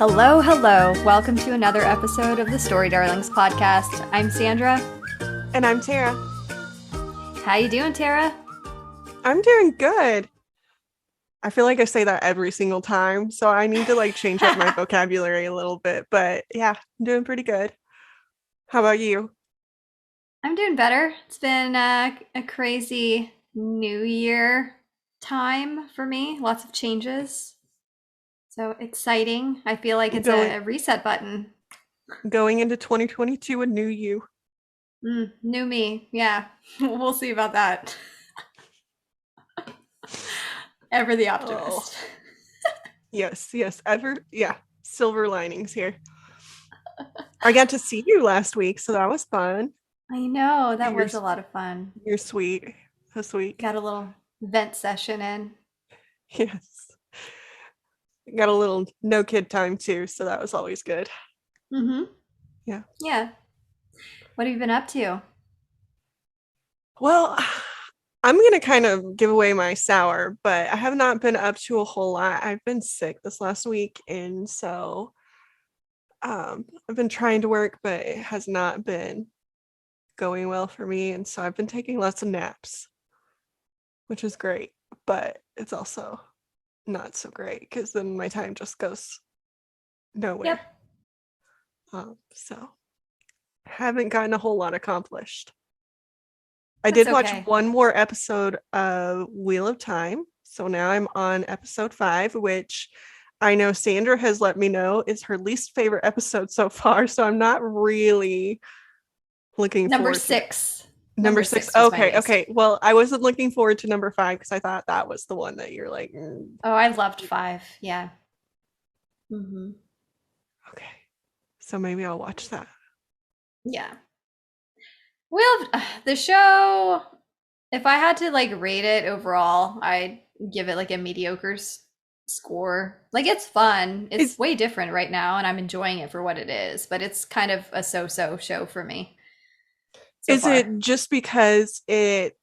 Hello, hello. Welcome to another episode of the Story Darlings podcast. I'm Sandra. And I'm Tara. How you doing, Tara? I'm doing good. I feel like I say that every single time, so I need to change up my vocabulary a little bit. But yeah, I'm doing pretty good. How about you? I'm doing better. It's been a crazy New Year time for me. Lots of changes. So exciting. I feel like it's Going a reset button. going into 2022, a new you. New me. Yeah. We'll see about that. Ever the Oh, optimist. yes. Silver linings here. I got to see you last week, so that was fun. I know. That You're was a lot of fun. you're sweet. So sweet. Got a little vent session in. Yes. Got a little no kid time too, so that was always good. Mm-hmm. Yeah. Yeah. What have you been up to? Well, I'm going to kind of give away my sour, but I have not been up to a whole lot. I've been sick this last week, and so I've been trying to work, but it has not been going well for me. And so I've been taking lots of naps, which is great, but it's also not so great because then my time just goes nowhere. Yep. So haven't gotten a whole lot accomplished. I That's did watch okay. one more episode of Wheel of Time. So now I'm on episode 5, which I know Sandra has let me know is her least favorite episode so far. So I'm not really looking Number forward to it. 6. Number Number 6. 6 was my Okay. least. Okay. Well, I wasn't looking forward to number 5 because I thought that was the one that you're like, Oh, I loved 5. Yeah. Mm-hmm. okay. So maybe I'll watch that. Yeah. Well, the show, if I had to rate it overall, I'd give it a mediocre score. It's fun. It's Is way different right now, and I'm enjoying it for what it is, but it's kind of a so-so show for me so is far. it just because it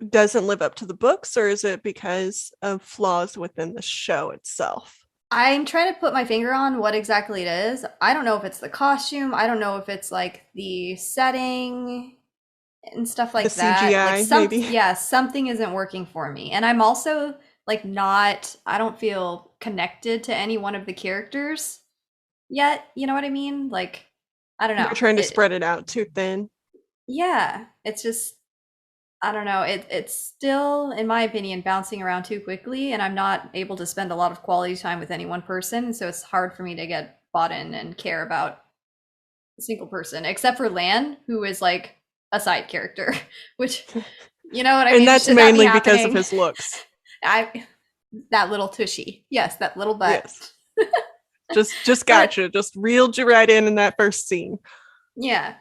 doesn't live up to the books, or is it because of flaws within the show itself? I'm trying to put my finger on what exactly it is. I don't know if it's the costume. I don't know if it's the setting and stuff The like that. CGI, maybe. Yeah, something isn't working for me. And I'm also not, I don't feel connected to any one of the characters yet. You know what I mean? I don't They're know. trying to spread it out too thin. Yeah, it's just, I don't know. It's still, in my opinion, bouncing around too quickly, and I'm not able to spend a lot of quality time with any one person. So it's hard for me to get bought in and care about a single person, except for Lan, who is a side character, which, you know what I And mean? that's Should that be mainly because of happening? his looks. I that little tushy, yes, that little butt. Yes. Just But gotcha. Just reeled you right in that first scene. yeah,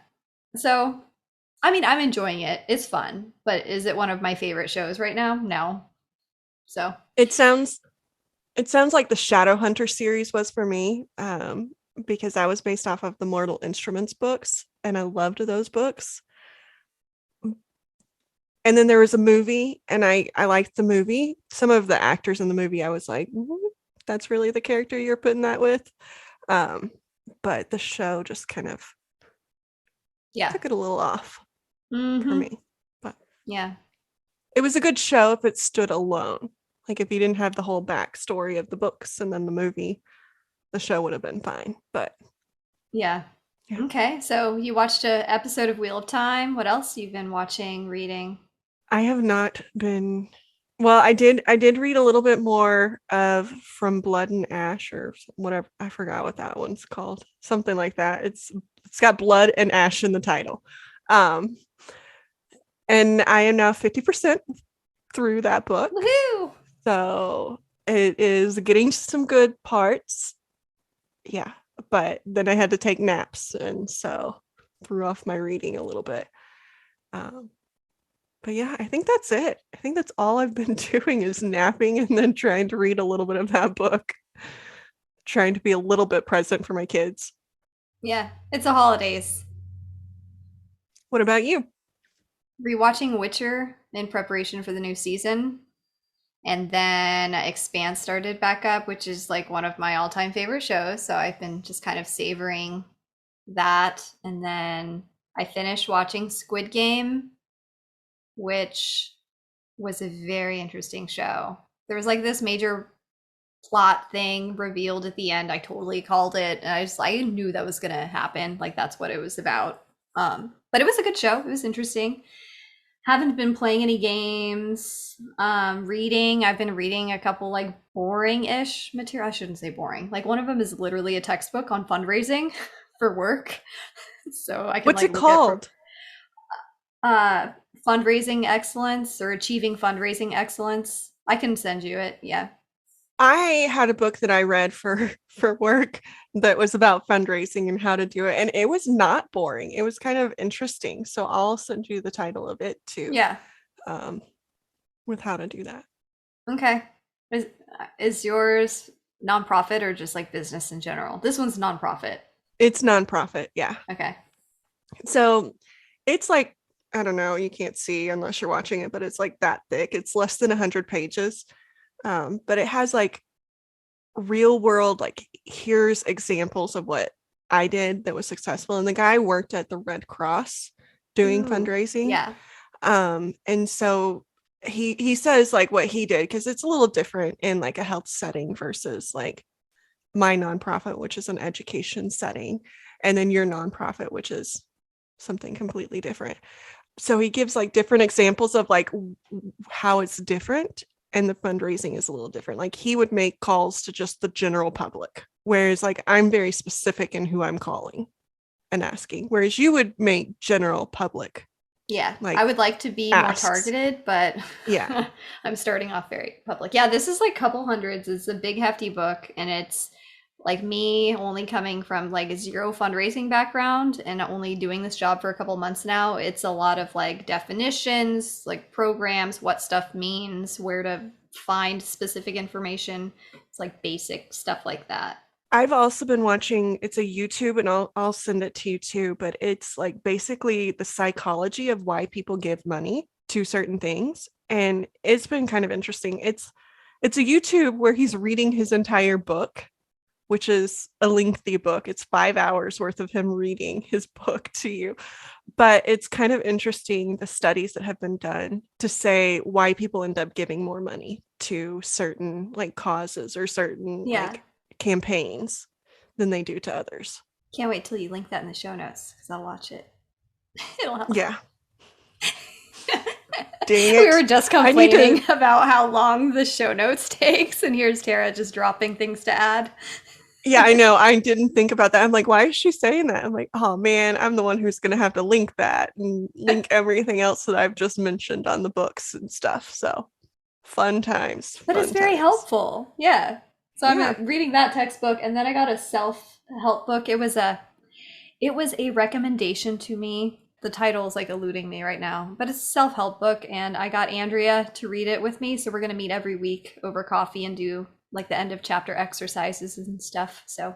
so I mean, I'm enjoying it. It's fun, but is it one of my favorite shows right now? No. So It sounds it sounds like the Shadowhunter series was for me. Because I was based off of the Mortal Instruments books and I loved those books. And then there was a movie and I liked the movie. Some of the actors in the movie I was like, that's really the character you're putting that with. Um, but the show just kind of yeah. took it a little off for Mm-hmm. me. But Yeah. it was a good show if it stood alone. Like if you didn't have the whole backstory of the books and then the movie, the show would have been fine. But Yeah. yeah, Okay. So you watched a episode of Wheel of Time. What else you've been watching, reading? I have not been. Well, I did read a little bit more of From Blood and Ash or whatever. I forgot what that one's called. Something like that. It's got blood and ash in the title. Um, and I am now 50% through that book. Woohoo! So it is getting some good parts. Yeah. But then I had to take naps and so threw off my reading a little bit. Um, but yeah, I think that's it. I think that's all I've been doing is napping and then trying to read a little bit of that book, trying to be a little bit present for my kids. Yeah, it's the holidays. What about you? Rewatching Witcher in preparation for the new season. And then Expanse started back up, which is like one of my all-time favorite shows. So I've been just kind of savoring that. And then I finished watching Squid Game, which was a very interesting show. There was like this major plot thing revealed at the end. I totally called it. And I knew that was gonna happen. Like that's what it was about. But it was a good show. It was interesting. Haven't been playing any games. Reading. I've been reading a couple like boring-ish material. I shouldn't say boring. Like one of them is literally a textbook on fundraising for work. So I can What's like it look at called? uh fundraising excellence or achieving fundraising excellence. I can send you it. Yeah. I had a book that I read for for work that was about fundraising and how to do it, and it was not boring. It was kind of interesting. So I'll send you the title of it too, Yeah. um, with how to do that. Okay. Is is yours nonprofit or just like business in general? This one's nonprofit. It's nonprofit, yeah. Okay. So it's like, I don't know, you can't see unless you're watching it, but it's like that thick. It's less than 100 pages. But it has like real world, like here's examples of what I did that was successful. And the guy worked at the Red Cross doing Ooh. fundraising. Yeah. And so he says like what he did, because it's a little different in like a health setting versus like my nonprofit, which is an education setting, and then your nonprofit, which is something completely different. So he gives like different examples of like how it's different, and the fundraising is a little different. Like he would make calls to just the general public, whereas like I'm very specific in who I'm calling and asking, whereas you would make general public Yeah. I like would like to be more asks. targeted, but Yeah. I'm starting off very public. Yeah, this is like couple hundreds. It's a big hefty book and it's like me only coming from like a zero fundraising background and only doing this job for a couple months now. It's a lot of like definitions, like programs, what stuff means, where to find specific information. It's like basic stuff like that. I've also been watching, it's a YouTube, and I'll send it to you too, but it's like basically the psychology of why people give money to certain things. And it's been kind of interesting. It's a YouTube where he's reading his entire book, which is a lengthy book. It's 5 hours worth of him reading his book to you. But it's kind of interesting the studies that have been done to say why people end up giving more money to certain like causes or certain Yeah. like campaigns than they do to others. Can't wait till you link that in the show notes because I'll watch it. It'll help. Yeah. Dang We were it. just I need complaining to. about how long the show notes takes, and here's Tara just dropping things to add. Yeah, I know. I didn't think about that. I'm like, why is she saying that? I'm like, oh man, I'm the one who's going to have to link that and link everything else that I've just mentioned on the books and stuff. So fun times, But it's fun very times. helpful. Yeah. So I'm Yeah. reading that textbook, and then I got a self-help book. It was a recommendation to me. The title is like eluding me right now, but it's a self-help book, and I got Andrea to read it with me. So we're gonna meet every week over coffee and do like the end of chapter exercises and stuff. So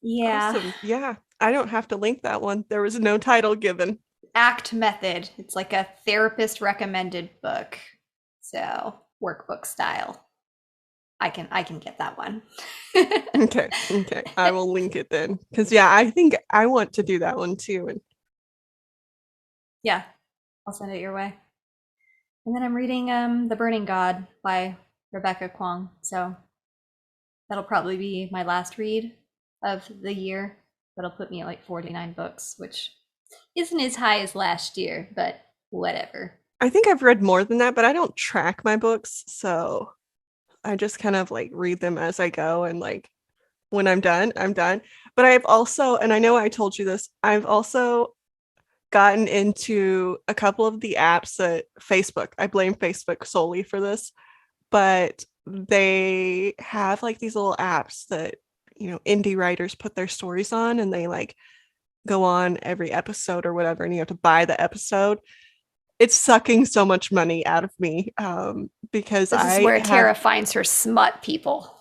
yeah. Awesome. Yeah. I don't have to link that one. There was no title given. ACT method. It's like a therapist recommended book. So workbook style. I can get that one. Okay. Okay. I will link it then. Because yeah, I think I want to do that one too. And Yeah, I'll send it your way. And then I'm reading The Burning God by Rebecca Kwong. So that'll probably be my last read of the year. That'll put me at like 49 books, which isn't as high as last year, but whatever. I think I've read more than that, but I don't track my books. So I just kind of like read them as I go, and like when I'm done, I'm done. But I've also, and I know I told you this, I've also gotten into a couple of the apps that Facebook, I blame Facebook solely for this, but they have like these little apps that, indie writers put their stories on, and they like go on every episode or whatever, and you have to buy the episode. It's sucking so much money out of me, because This is I where have. Tara finds her smut people.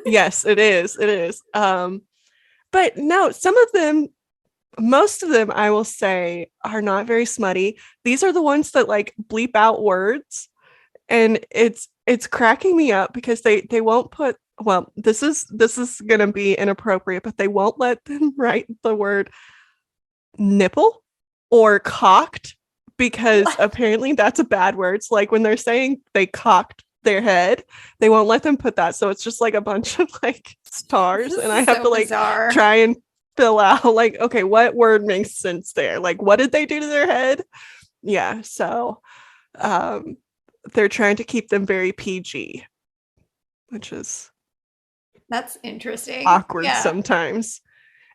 Yes, it is. It is. But no, some of them, most of them, I will say, are not very smutty. These are the ones that like bleep out words. and it's cracking me up because they won't put, well, this is gonna be inappropriate, but they won't let them write the word nipple or cocked because What? apparently that's a bad word. It's like when they're saying they cocked their head, they won't let them put that. So it's just like a bunch of like stars, This and I is have so to like bizarre. try and fill out like, okay, what word makes sense there? Like, what did they do to their head? Yeah. So um they're trying to keep them very PG, which is That's interesting. awkward Yeah. sometimes.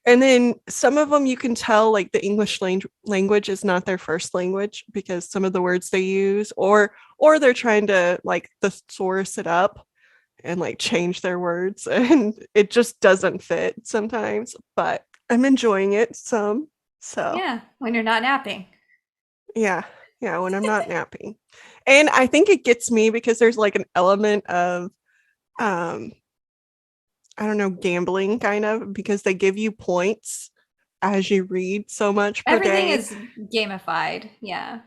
And then some of them you can tell like the English language is not their first language because some of the words they use, or they're trying to like thesaurus it up and like change their words and it just doesn't fit sometimes, but I'm enjoying it some. So Yeah. When you're not napping. yeah, yeah, when I'm not napping. And I think it gets me because there's like an element of um I don't know, gambling kind of because they give you points as you read so much per Everything day. is gamified. Yeah.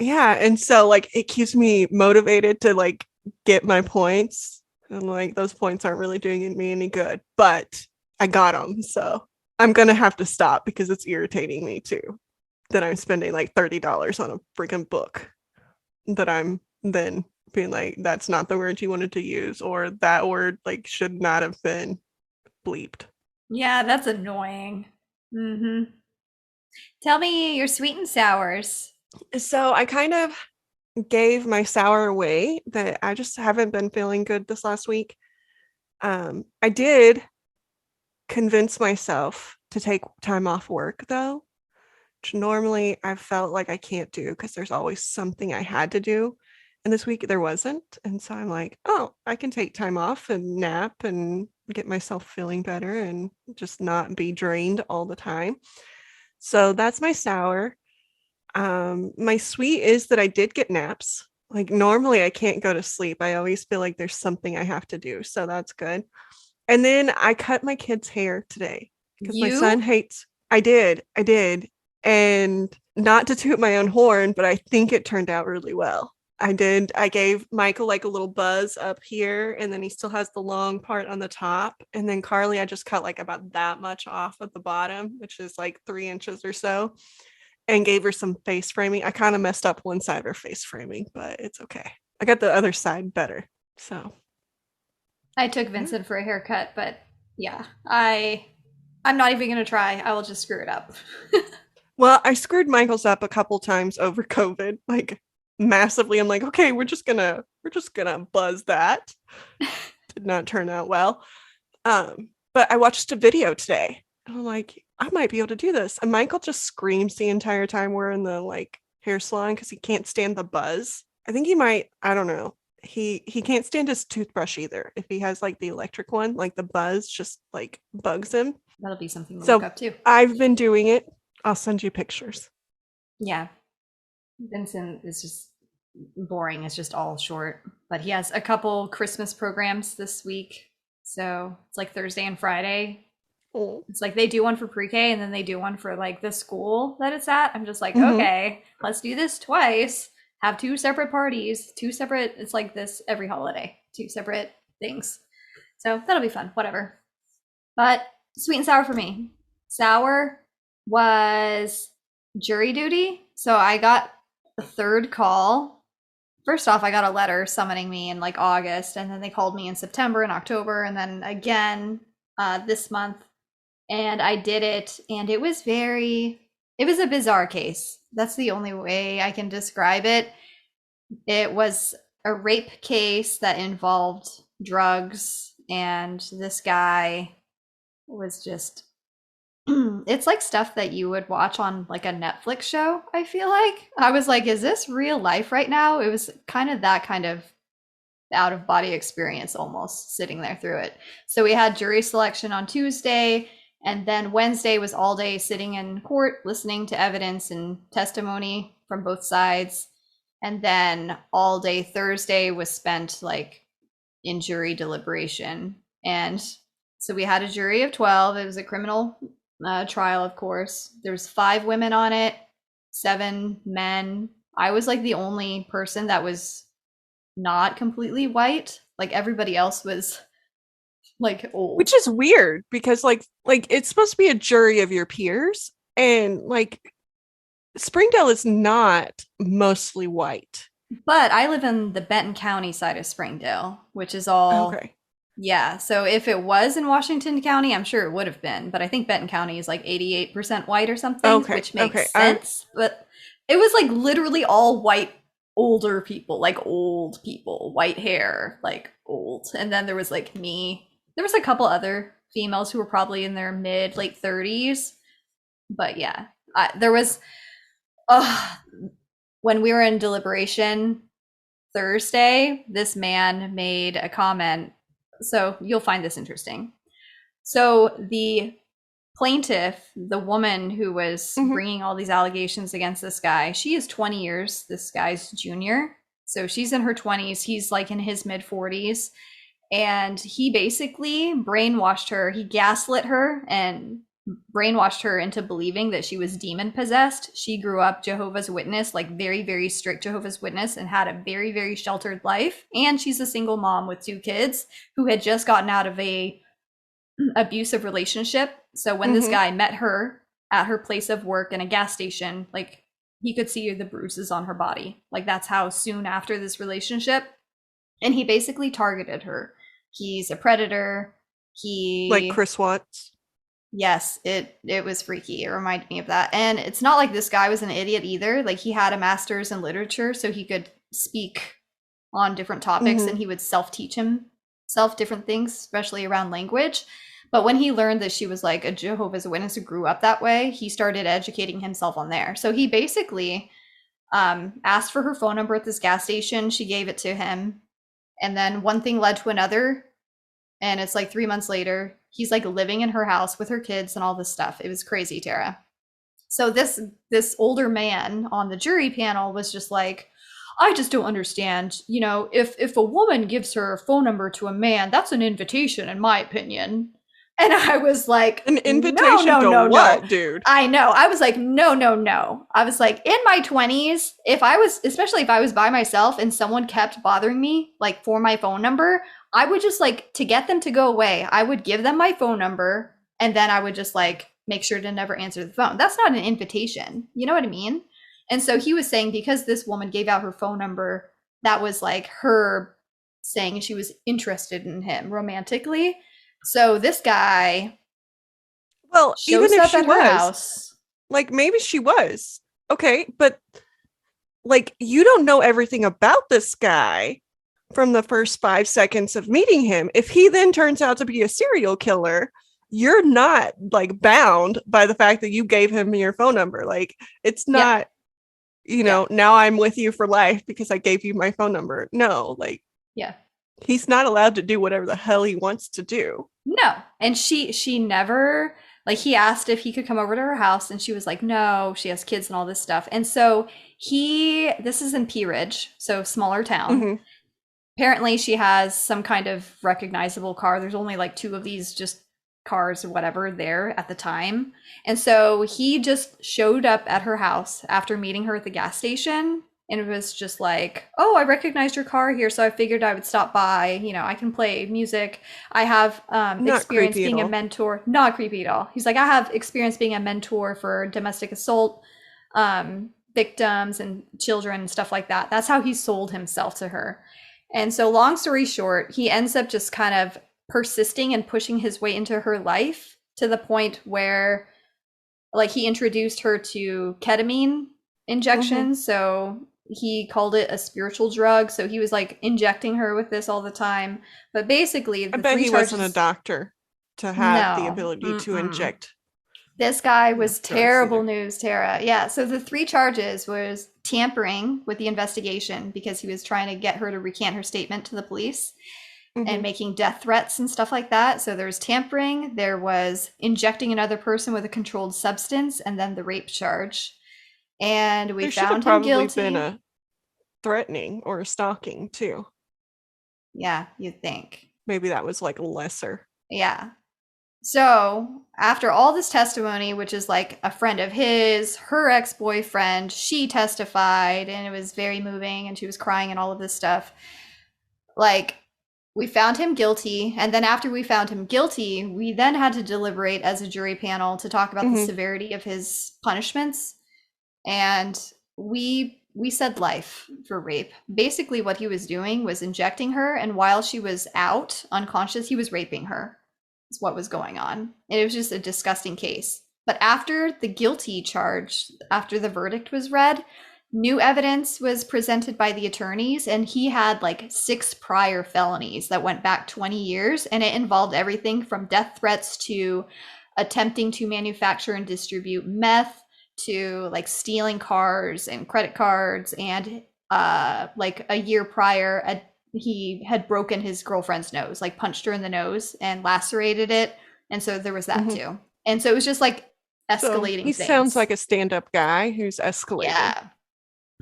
Yeah, and so like it keeps me motivated to like get my points. And like those points aren't really doing me any good, but I got them. So I'm going to have to stop because it's irritating me too that I'm spending like $30 on a freaking book that I'm then being like that's not the word you wanted to use or that word like should not have been bleeped. Yeah, that's annoying. Mm-hmm. Tell me your sweet and sours. So I kind of gave my sour away that I just haven't been feeling good this last week. I did convince myself to take time off work though, which normally I've felt like I can't do because there's always something I had to do. And this week there wasn't. And so I'm like, oh, I can take time off and nap and get myself feeling better and just not be drained all the time. So that's my sour. My sweet is that I did get naps. Like normally I can't go to sleep. I always feel like there's something I have to do. So that's good. And then I cut my kid's hair today because my son You? hates. I did. And not to toot my own horn, but I think it turned out really well. I did. I gave Michael like a little buzz up here, and then he still has the long part on the top. And then Carly, I just cut like about that much off at the bottom, which is like 3 inches or so, and gave her some face framing. I kind of messed up one side of her face framing, but it's okay. I got the other side better. So, I took yeah. Vincent for a haircut, but yeah, I'm not even gonna try. I will just screw it up. Well, I screwed Michael's up a couple times over COVID, like massively. I'm like, okay, we're just gonna buzz that. Did not turn out well. But I watched a video today and I'm like, I might be able to do this. And Michael just screams the entire time we're in the like hair salon because he can't stand the buzz. I think he might, I don't know. He can't stand his toothbrush either. If he has like the electric one, like the buzz just like bugs him. That'll be something to look So up too. I've been doing it. I'll send you pictures. Yeah, Vincent is just boring. It's just all short. But he has a couple Christmas programs this week. So it's like Thursday and Friday. Oh. It's like they do one for pre-K and then they do one for like the school that it's at. I'm just like, Mm-hmm. okay, let's do this twice. Have two separate parties, two separate, it's like this every holiday, two separate things. So that'll be fun, whatever. But sweet and sour for me. Sour was jury duty. So I got the third call. First off, I got a letter summoning me in like August, and then they called me in September and October, and then again this month. And I did it, and it was a bizarre case. That's the only way I can describe it. It was a rape case that involved drugs, and this guy was just it's like stuff that you would watch on like a Netflix show, I feel like. I was like, is this real life right now? It was kind of that kind of out of body experience almost sitting there through it. So we had jury selection on Tuesday, and then Wednesday was all day sitting in court listening to evidence and testimony from both sides. And then all day Thursday was spent like in jury deliberation. And so we had a jury of 12. It was a criminal trial, of course. There's 5 women on it, 7 men. I was like the only person that was not completely white. Like everybody else was like old. Which is weird because like it's supposed to be a jury of your peers, and like Springdale is not mostly white. But I live in the Benton County side of Springdale, which is all, Okay. yeah. So if it was in Washington County, I'm sure it would have been. But I think Benton County is like 88% white or something, Okay. which makes Okay. I sense. But it was like literally all white, older people, like old people, white hair, like old. And then there was like me. There was a couple other females who were probably in their mid, late 30s. But yeah, there was, uh, when we were in deliberation Thursday, this man made a comment. So you'll find this interesting. So the plaintiff, the woman who was mhm. bringing all these allegations against this guy, she is 20 years this guy's junior. So she's in her 20s. He's like in his mid 40s. And he basically brainwashed her. He gaslit her and brainwashed her into believing that she was demon possessed. She grew up Jehovah's Witness, like very, very strict Jehovah's Witness, and had a very, very sheltered life. And she's a single mom with 2 kids who had just gotten out of a abusive relationship. So when this Mhm. guy met her at her place of work in a gas station, like he could see the bruises on her body. Like that's how soon after this relationship. And he basically targeted her. He's a predator. Like He, Chris Watts. yes, it was freaky. It reminded me of that. And it's not like this guy was an idiot either. Like he had a master's in literature, so he could speak on different topics and Mhm. he would self-teach himself different things, especially around language. But when he learned that she was like a Jehovah's Witness who grew up that way, he started educating himself on there. So he basically asked for her phone number at this gas station. She gave it to him. And then one thing led to another. And it's like 3 months later, he's like living in her house with her kids and all this stuff. It was crazy, Tara. So this older man on the jury panel was just like, I just don't understand. You know, if a woman gives her phone number to a man, that's an invitation, in my opinion. And I was like, An no, invitation no, to no, no. what, dude? I know. I was like, no, no, no. I was like, in my 20s, if I was, especially if I was by myself and someone kept bothering me, like for my phone number, I would just like, to get them to go away, I would give them my phone number and then I would just like make sure to never answer the phone. That's not an invitation. You know what I mean? And so he was saying because this woman gave out her phone number, that was like her saying she was interested in him romantically. So this guy Well, even shows if up she at her was, house. like maybe she was. Okay, but like you don't know everything about this guy from the first 5 seconds of meeting him. If he then turns out to be a serial killer, you're not like bound by the fact that you gave him your phone number. Like it's Yeah, not, yeah, now I'm with you for life because I gave you my phone number. No, like yeah. he's not allowed to do whatever the hell he wants to do. No. And she never, like he asked if he could come over to her house and she was like, no, she has kids and all this stuff. And so this is in Pea Ridge, so smaller town. Mhm. Apparently she has some kind of recognizable car. There's only like 2 of these just cars or whatever there at the time. And so he just showed up at her house after meeting her at the gas station and it was just like, "Oh, I recognized your car here, so I figured I would stop by. You know, I can play music. I have Not experience creepy at being a all. mentor." Not creepy at all. He's like, "I have experience being a mentor for domestic assault victims and children and stuff like that." That's how he sold himself to her. And so, long story short, he ends up just kind of persisting and pushing his way into her life to the point where, like, he introduced her to ketamine Mhm. injections. So, he called it a spiritual drug. So, he was like injecting her with this all the time. But basically, I the bet three he wasn't a charges, doctor to have the no, ability to mm-mm. inject This guy enough was drugs terrible either. news, Tara. Yeah, so the 3 charges was tampering with the investigation because he was trying to get her to recant her statement to the police and Mhm. making death threats and stuff like that. So there was tampering, there was injecting another person with a controlled substance, and then the rape charge. And we There should have found him probably been guilty. a threatening or a stalking too. Yeah, you'd think. Maybe that was like lesser. Yeah. So, after all this testimony, which is like a friend of his, her ex boyfriend, she testified, and it was very moving, and she was crying and all of this stuff. Like, we found him guilty, and then after we found him guilty, we then had to deliberate as a jury panel to talk about the Mhm. severity of his punishments. And we said life for rape. Basically, what he was doing was injecting her, and while she was out unconscious, he was raping her. Is what was going on. And it was just a disgusting case. But after the guilty charge, after the verdict was read, new evidence was presented by the attorneys, and he had like 6 prior felonies that went back 20 years, and it involved everything from death threats to attempting to manufacture and distribute meth to like stealing cars and credit cards, and like a year prior he had broken his girlfriend's nose, like punched her in the nose and lacerated it, and so there was that Mhm. too. And so it was just like So he escalating sounds things. like a stand-up guy who's escalating. Yeah.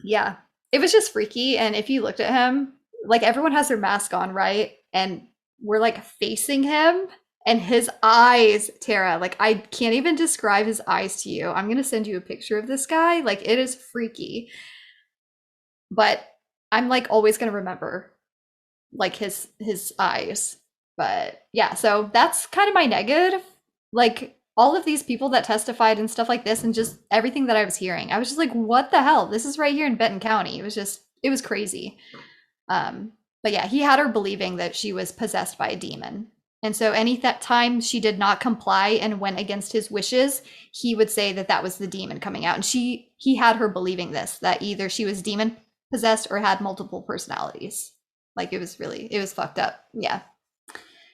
Yeah. It was just freaky. And if you looked at him, like everyone has their mask on, right? And we're like facing him, and his eyes, Tara, like I can't even describe his eyes to you. I'm going to send you a picture of this guy. Like it is freaky. But I'm like always going to remember like his eyes. But yeah, so that's kind of my negative. Like all of these people that testified and stuff like this, and just everything that I was hearing, I was just like, what the hell? This is right here in Benton County. It was crazy. But yeah, he had her believing that she was possessed by a demon. And so any that time she did not comply and went against his wishes, he would say that that was the demon coming out. And he had her believing this, that either she was demon possessed or had multiple personalities. Like it was fucked up. Yeah.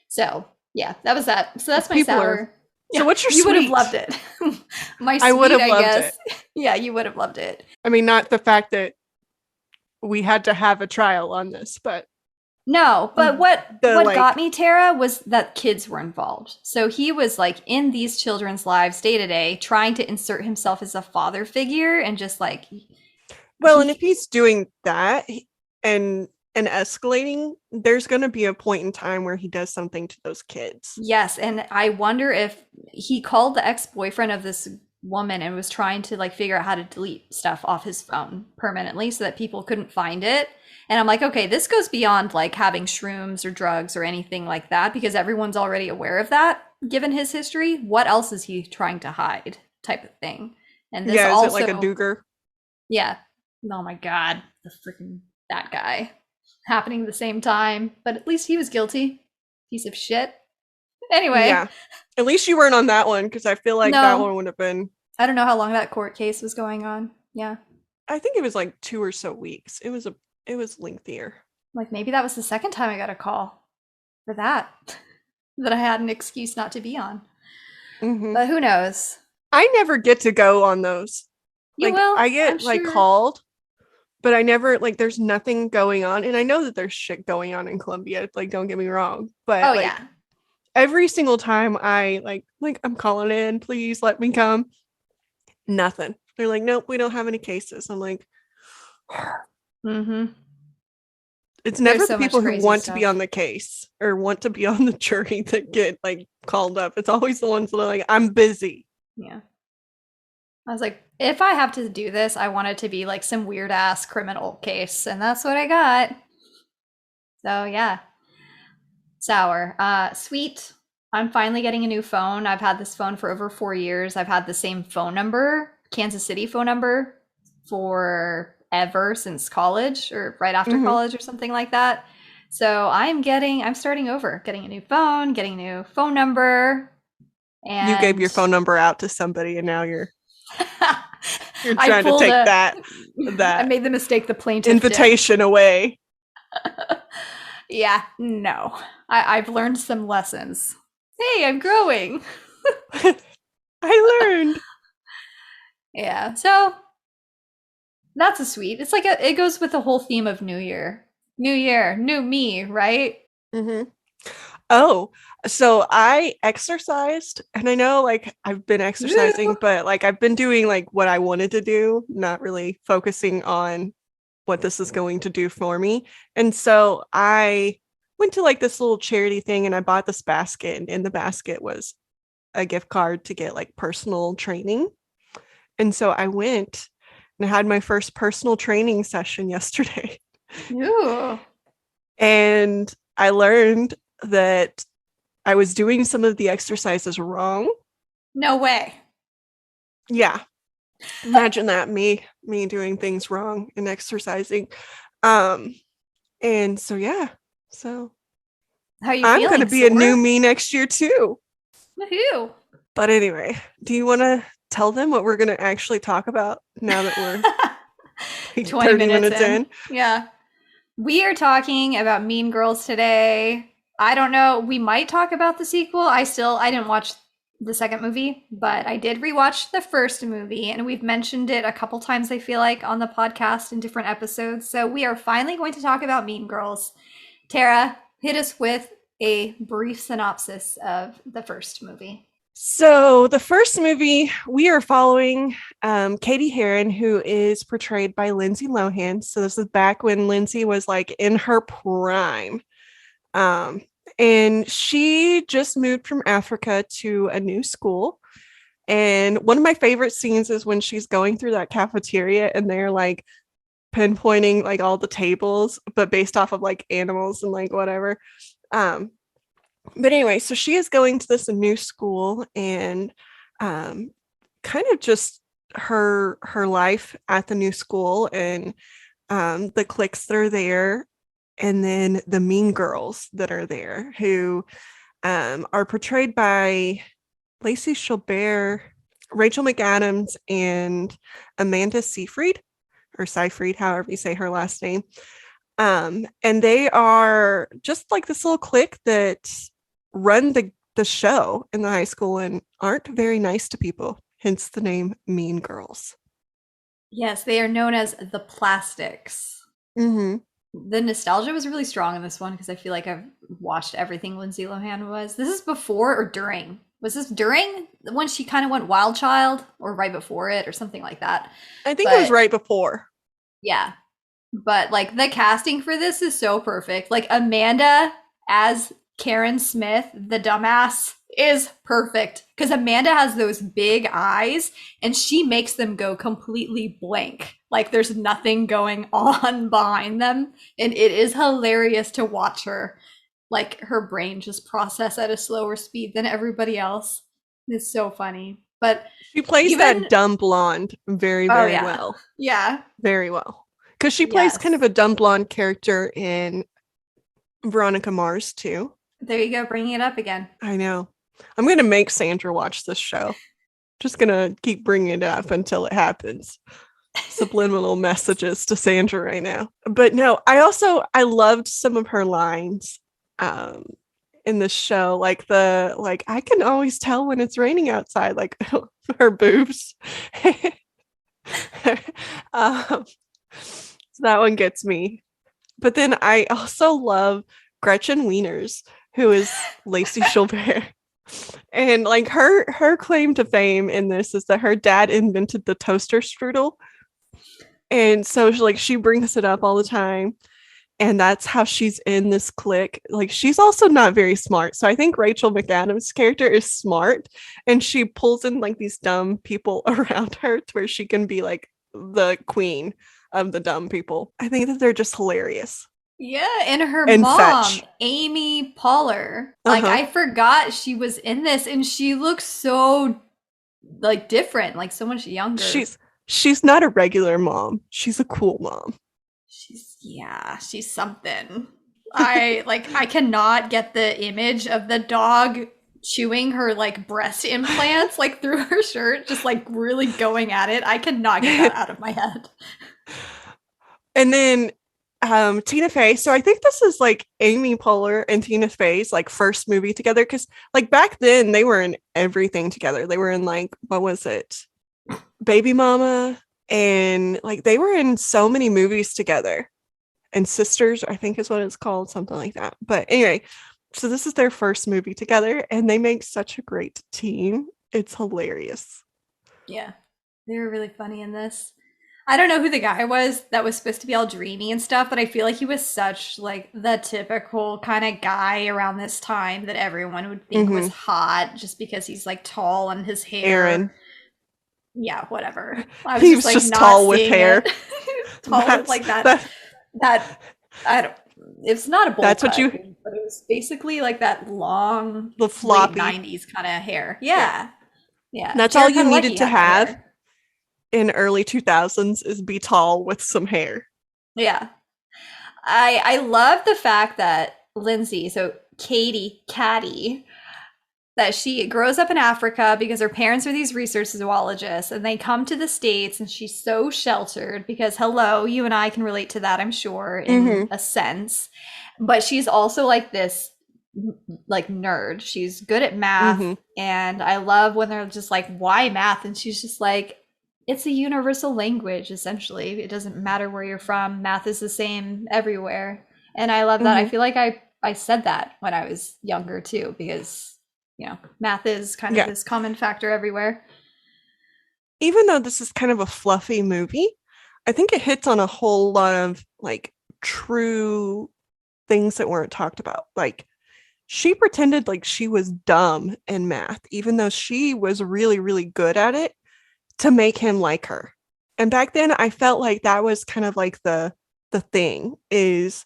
So yeah, that was that. So that's my People are. sour. So Yeah, what's your you would have sweet? loved it. My I would sweet, have I loved guess. it. Yeah, you would have loved it. I mean, not the fact that we had to have a trial on this, but No, but the what got like, me, Tara, was that kids were involved. So he was like in these children's lives day to day, trying to insert himself as a father figure, and just like well, and if he he's doing that and escalating, there's going to be a point in time where he does something to those kids. yes, and I wonder if he called the ex-boyfriend of this woman and was trying to like figure out how to delete stuff off his phone permanently so that people couldn't find it. And I'm like, okay, this goes beyond like having shrooms or drugs or anything like that, because everyone's already aware of that given his history. What else is he trying to hide? Type of thing. And this Yeah, is it like a also, Duger? yeah. Oh my god, the freaking that guy happening at the same time. But at least he was guilty. Piece of shit. Anyway, Yeah. At least you weren't on that one because I feel like that no, one would have been. I don't know how long that court case was going on. Yeah. I think it was like 2 or so weeks. It was lengthier. Like maybe that was the second time I got a call for that, that I had an excuse not to be on. Hmm. But who knows? I never get to go on those. You Like will, I I'm get like sure. called, but I never like there's nothing going on. And I know that there's shit going on in Colombia. Like don't get me wrong, Oh, but like yeah. every single time I like I'm calling in, please let me come. Nothing. They're like, nope, we don't have any cases. I'm like, Mm-hmm. it's There's never the so much people who crazy want to be on stuff. the case or want to be on the jury that get like called up. It's always the ones that are like, I'm busy. Yeah. I was like, if I have to do this, I want it to be like some weird ass criminal case. And that's what I got. So yeah. Sour. Sweet. I'm finally getting a new phone. I've had this phone for over 4 years. I've had the same phone number, Kansas City phone number, for ever since college or right after Hmm. college or something like that. So I'm starting over, getting a new phone, getting a new phone number, You gave and your phone number out to somebody and now you're I trying to pulled take a, I that made the mistake the plaintiff did. invitation away. Yeah, no. I've learned some lessons. Hey, I'm growing. I learned. Yeah, so that's a sweet. It's like it goes with the whole theme of New Year. New Year, new me, right? Hmm. Oh, so I exercised, and I know like I've been exercising, Woo! but like I've been doing like what I wanted to do, not really focusing on what this is going to do for me. And so I went to like this little charity thing and I bought this basket, and in the basket was a gift card to get like personal training. And so I went and I had my first personal training session yesterday. Ooh. And I learned that I was doing some of the exercises wrong. No way. Yeah, imagine that, me doing things wrong and exercising. Um and so yeah, so How are you I'm going to feeling? be a new Sore? me next year too. Woohoo. But anyway, do you want to tell them what we're going to actually talk about now that we're like 20 30 minutes minutes in. in? Yeah. We are talking about Mean Girls today. I don't know. We might talk about the sequel. I didn't watch the second movie, but I did rewatch the first movie, and we've mentioned it a couple times, I feel like, on the podcast in different episodes. So we are finally going to talk about Mean Girls. Tara, hit us with a brief synopsis of the first movie. So the first movie, we are following Katie Heron, who is portrayed by Lindsay Lohan. So this is back when Lindsay was like in her prime. Um, and she just moved from Africa to a new school. And one of my favorite scenes is when she's going through that cafeteria and they're like pinpointing like all the tables, but based off of like animals and like whatever. Um, but anyway, so she is going to this new school and um, kind of just her life at the new school and the cliques that are there, and then the mean girls that are there who are portrayed by Lacey Chabert, Rachel McAdams, and Amanda Seyfried or Seyfried, however you say her last name. And they are just like this little clique that run the show in the high school and aren't very nice to people, hence the name Mean Girls. Yes, they are known as the Plastics. Mm-hmm. The nostalgia was really strong in this one because I feel like I've watched everything Lindsay Lohan was. This is before or during? Was this during when she kind of went Wild Child or right before it or something like that? I think it was But right before. yeah, but like the casting for this is so perfect. Like Amanda as Karen Smith, the dumbass, is perfect because Amanda has those big eyes and she makes them go completely blank. Like there's nothing going on behind them. And it is hilarious to watch her. Like her brain just process at a slower speed than everybody else. It's so funny. But She plays that even, dumb blonde very, oh very yeah. well. Yeah. Very well. Because she plays kind of Yes. a dumb blonde character in Veronica Mars too. There you go, bringing it up again. I know. I'm going to make Sandra watch this show. Just going to keep bringing it up until it happens. Subliminal messages to Sandra right now. But no, I loved some of her lines um in the show, like I can always tell when it's raining outside, like her boobs. um so that one gets me. But then I also love Gretchen Wieners, who is Lacey Chabert. And like her claim to fame in this is that her dad invented the toaster strudel. And so she brings it up all the time. And that's how she's in this clique. Like she's also not very smart. So I think Rachel McAdams' character is smart and she pulls in like these dumb people around her to where she can be like the queen of the dumb people. I think that they're just hilarious Yeah, and her and mom, fetch. Amy Poehler. Like Uh-huh. I forgot she was in this and she looks so like different, like so much younger. She's not a regular mom. She's a cool mom. She's something. I cannot get the image of the dog chewing her like breast implants like through her shirt, just like really going at it. I cannot get that out of my head. And then Tina Fey. So I think this is like Amy Poehler and Tina Fey's like first movie together, because like back then they were in everything together. They were in like, what was it? Baby Mama, and like they were in so many movies together. And Sisters, I think is what it's called, something like that. But anyway, so this is their first movie together and they make such a great team. It's hilarious. Yeah. They were really funny in this. I don't know who the guy was that was supposed to be all dreamy and stuff, but I feel like he was such like the typical kind of guy around this time that everyone would think was Mm-hmm. hot just because he's like tall and his Aaron. hair. Yeah, whatever. I was He just was like just not tall with seeing it. hair. Tall with That's like that that that I don't it's not a bowl That's what cut, you but it was basically like that long the late floppy. 90s kind of hair. Yeah. Yeah. Yeah. That's all Jared you Padalecki needed to had that have hair. in early 2000s is be tall with some hair. Yeah. I love the fact that Lindsay, so Katie Caddy, that she grows up in Africa because her parents are these research zoologists and they come to the States and she's so sheltered because, hello, you and I can relate to that, I'm sure, in Mhm. a sense. But she's also like this like nerd. She's good at math Mhm. and I love when they're just like, why math? And she's just like, it's a universal language essentially. It doesn't matter where you're from. Math is the same everywhere. And I love that. I Mhm. feel like I said that when I was younger too because math is kind of Yeah. this common factor everywhere. Even though this is kind of a fluffy movie, I think it hits on a whole lot of like true things that weren't talked about. Like she pretended like she was dumb in math, even though she was really, really good at it to make him like her. And back then I felt like that was kind of like the thing is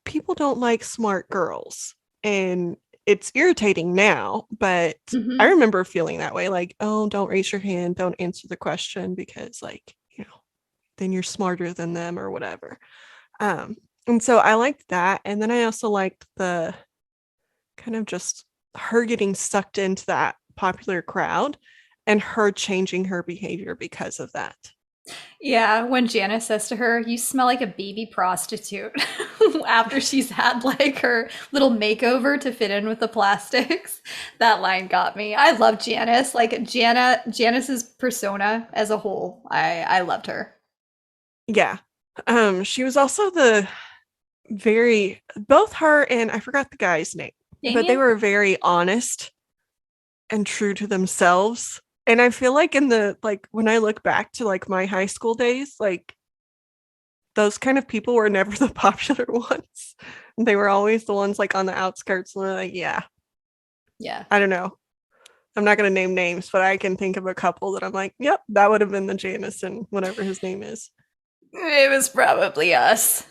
people don't like smart girls. And it's irritating now, but I Hmm. remember feeling that way like, oh, don't raise your hand, don't answer the question because like, then you're smarter than them or whatever. Um and so I liked that and then I also liked the kind of just her getting sucked into that popular crowd and her changing her behavior because of that. Yeah, when Janice says to her, "You smell like a baby prostitute," after she's had like her little makeover to fit in with the plastics, that line got me. I love Janice. Like Janice's persona as a whole. I loved her. Yeah. She was also the very both her and I forgot the guy's name, but they Damien? were very honest and true to themselves. And I feel like in the like when I look back to like my high school days, like those kind of people were never the popular ones. They were always the ones like on the outskirts and they're like, yeah, Yeah. I don't know. I'm not gonna name names, but I can think of a couple that I'm like, yep, that would have been the Janis and whatever his name is. It was probably us.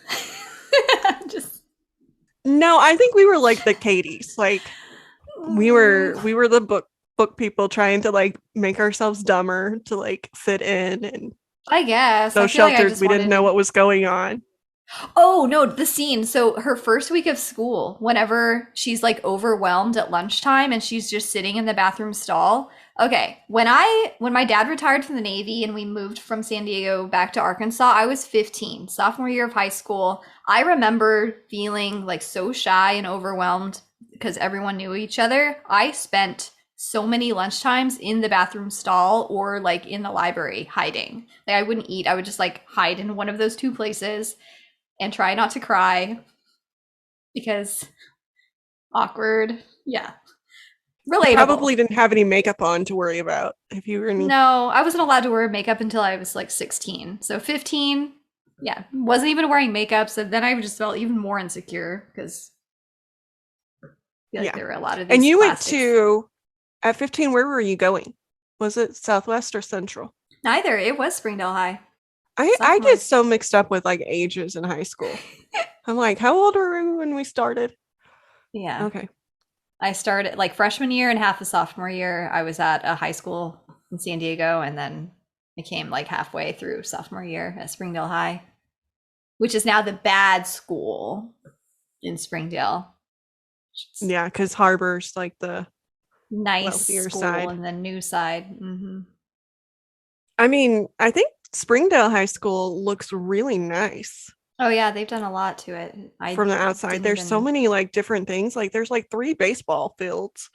Just No, I think we were like the Katies. Like we were the book people trying to like make ourselves dumber to like fit in and I guess. so I feel like I sheltered just we didn't know wanted. what was going on. Oh, no, the scene. So her first week of school, whenever she's like overwhelmed at lunchtime and she's just sitting in the bathroom stall. Okay, when my dad retired from the Navy and we moved from San Diego back to Arkansas, I was 15, sophomore year of high school. I remember feeling like so shy and overwhelmed because everyone knew each other. I spent so many lunchtimes in the bathroom stall or like in the library hiding. Like I wouldn't eat. I would just like hide in one of those two places and try not to cry because awkward. Yeah. You Relatable. probably didn't have any makeup on to worry about if you were any. No, I wasn't allowed to wear makeup until I was like 16. So 15, yeah, wasn't even wearing makeup. So then I just felt even more insecure because I feel like Yeah. there were a lot of And these you went plastics. to at 15, where were you going? Was it Southwest or Central? Neither. It was Springdale High. I get Sophomore. so mixed up with like ages in high school. I'm like, how old were we when we started? Yeah. Okay. I started like freshman year and half of sophomore year. I was at a high school in San Diego and then I came like halfway through sophomore year at Springdale High, which is now the bad school in Springdale. It's Yeah, because Harbor's like the nice wealthier school side. and the new side. I mean, I think Springdale High School looks really nice Oh yeah, they've done a lot to it. I from the outside. didn't There's so even. many like different things. Like there's like three baseball fields,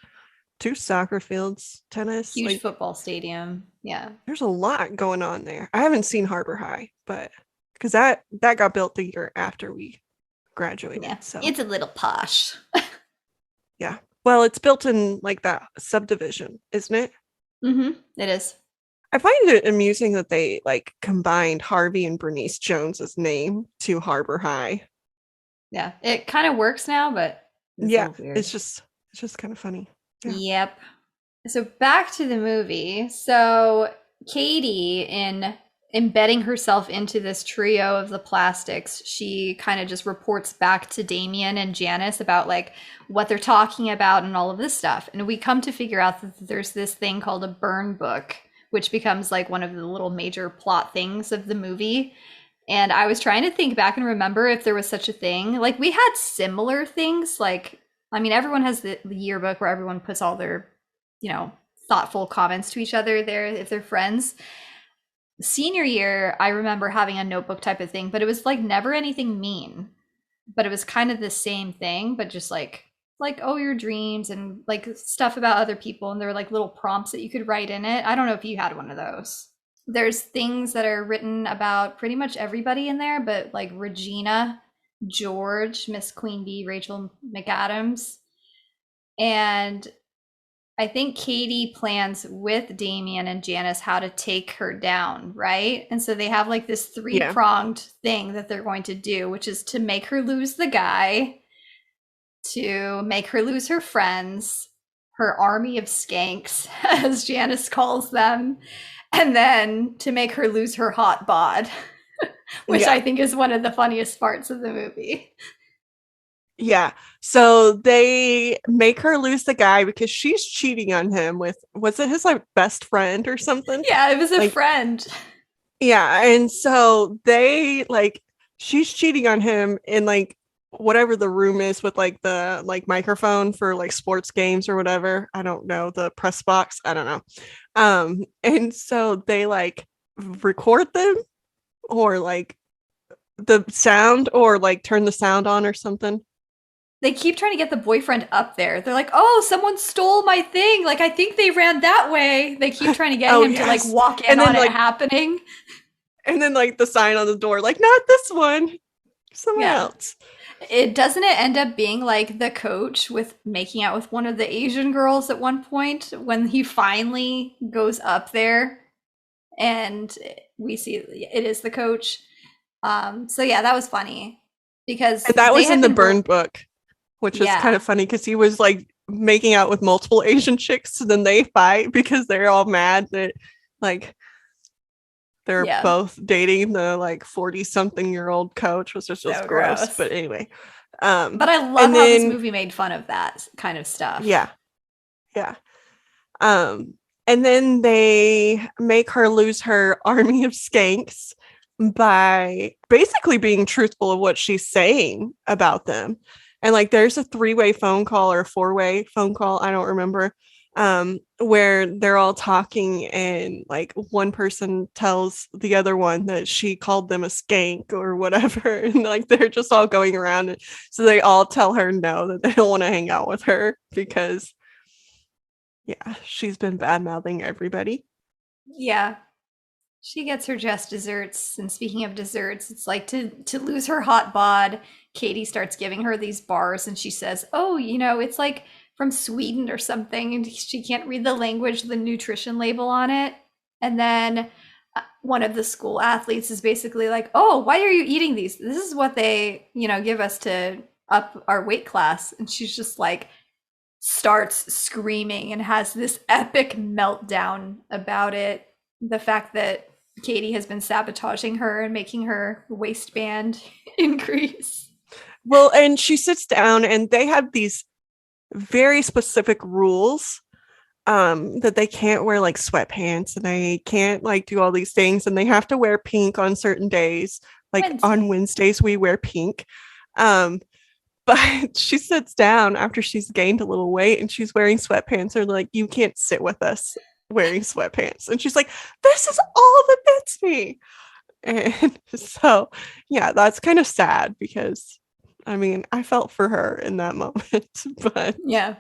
two soccer fields, tennis. Huge Like football stadium. Yeah. there's a lot going on there. I haven't seen Harbor High, but because that got built the year after we Yeah. graduated. So It's a little posh. yeah. Well, it's built in like that subdivision, isn't it? It is. I find it amusing that they like combined Harvey and Bernice Jones's name to Harbor High. Yeah. It kind of works now, but it's Yeah, so weird. it's just kind of funny. Yeah. Yep. So back to the movie. So Katie in embedding herself into this trio of the plastics, she kind of just reports back to Damien and Janice about like what they're talking about and all of this stuff. And we come to figure out that there's this thing called a burn book, which becomes like one of the little major plot things of the movie. And I was trying to think back and remember if there was such a thing. Like we had similar things. Like, I mean, everyone has the yearbook where everyone puts all their, thoughtful comments to each other there if they're friends. Senior year, I remember having a notebook type of thing, but it was like never anything mean. But it was kind of the same thing, but just like oh your dreams and like stuff about other people, and there were like little prompts that you could write in it. I don't know if you had one of those. There's things that are written about pretty much everybody in there, but like Regina, George, Miss Queen Bee, Rachel McAdams, and I think Katie plans with Damien and Janice how to take her down, right? And so they have like this Yeah. three-pronged thing that they're going to do, which is to make her lose the guy, to make her lose her friends, her army of skanks, as Janice calls them, and then to make her lose her hot bod, which Yeah. I think is one of the funniest parts of the movie. Yeah. So they make her lose the guy because she's cheating on him with, was it his like best friend or something? Yeah, it was a Like, friend. yeah. And so they like, she's cheating on him in like whatever the room is with like the like microphone for like sports games or whatever. I don't know, the press box. I don't know. And so they like record them or like the sound or like turn the sound on or something. They keep trying to get the boyfriend up there. They're like, "Oh, someone stole my thing. Like I think they ran that way." They keep trying to get Oh him to like yes. walk in And then on it like happening. the sign on the door, like not this one, someone Yeah. else. It doesn't it end up being like the coach with making out with one of the Asian girls at one point when he finally goes up there and we see it is the coach. So yeah, that was funny because And that they was in had the been burn book, which is kind yeah. of funny because he was like making out with multiple Asian chicks, so then they fight because they're all mad that like they're Yeah. both dating the like 40 something year old coach, which is just So gross. gross. But anyway, But I love and how this then movie made fun of that kind of stuff. yeah, yeah. Um, and then they make her lose her army of skanks by basically being truthful of what she's saying about them. And like there's a three-way phone call or a four-way phone call, I don't remember, where they're all talking and like one person tells the other one that she called them a skank or whatever. And like they're just all going around. And so they all tell her no, that they don't want to hang out with her because yeah, she's been bad mouthing everybody. Yeah. She gets her just desserts. And speaking of desserts, it's like to lose her hot bod, Katie starts giving her these bars and she says, "Oh, it's like from Sweden or something." And she can't read the language, the nutrition label on it. And then one of the school athletes is basically like, "Oh, why are you eating these? This is what they, give us to up our weight class." And she's just like, starts screaming and has this epic meltdown about it. The fact that Katie has been sabotaging her and making her waistband increase. Well, and she sits down and they have these very specific rules that they can't wear like sweatpants and they can't like do all these things and they have to wear pink on certain days. Like on Wednesday. Wednesdays we wear pink. Um but she sits down after she's gained a little weight and she's wearing sweatpants. They're like, you can't sit with us wearing sweatpants. And she's like, this is all that fits me. And so, yeah, that's kind of sad because I mean, I felt for her in that moment, but Yeah.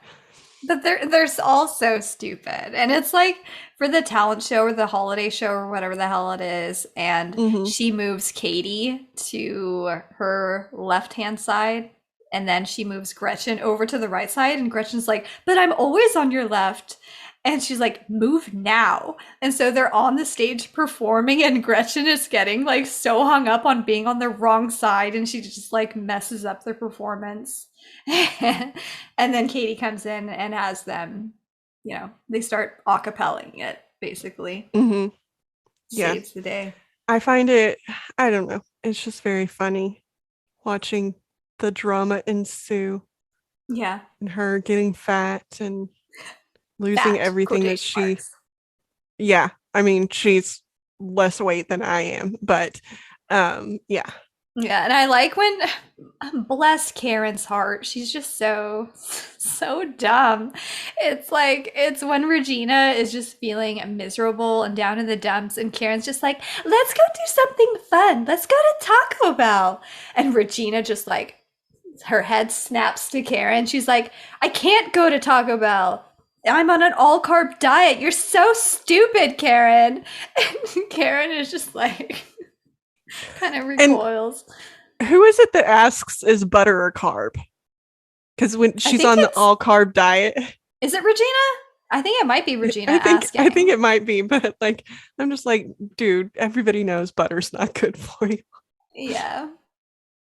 But they're all so stupid. And it's like for the talent show or the holiday show or whatever the hell it is, and mhm. she moves Katie to her left-hand side, and then she moves Gretchen over to the right side, and Gretchen's like, "But I'm always on your left." And she's like, "Move now." And so they're on the stage performing, and Gretchen is getting like so hung up on being on the wrong side, and she just like messes up their performance. And then Katie comes in and has them, they start acapelling it, basically. Mhm. Yeah. Saves the day. I find it, I don't know, it's just very funny watching the drama ensue Yeah. and her getting fat and losing Fat everything that quotation she, marks. yeah, I mean, she's less weight than I am, but yeah. Yeah, and I like when bless Karen's heart. She's just so dumb. It's like it's when Regina is just feeling miserable and down in the dumps, and Karen's just like, "Let's go do something fun. Let's go to Taco Bell." And Regina just like her head snaps to Karen. She's like, "I can't go to Taco Bell. I'm on an all carb diet. You're so stupid, Karen." And Karen is just like kind of And recoils. who is it that asks, is butter or carb? Because when I she's think on the it's all carb diet, is it Regina? I think it might be Regina I think asking. it might be, but like I'm just like, dude, everybody knows butter's not good for you. Yeah.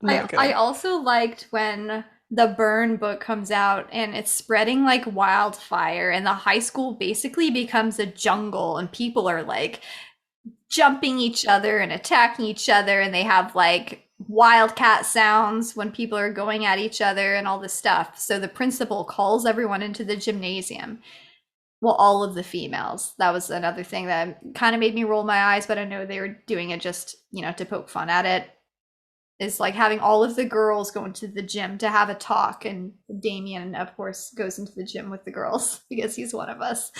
Not I good. also liked when the Burn book comes out and it's spreading like wildfire and the high school basically becomes a jungle and people are like jumping each other and attacking each other and they have like wildcat sounds when people are going at each other and all this stuff. So the principal calls everyone into the gymnasium. Well, all of the females. That was another thing that kind of made me roll my eyes, but I know they were doing it just, to poke fun at it. Is like having all of the girls go into the gym to have a talk, and Damien, of course, goes into the gym with the girls because he's one of us.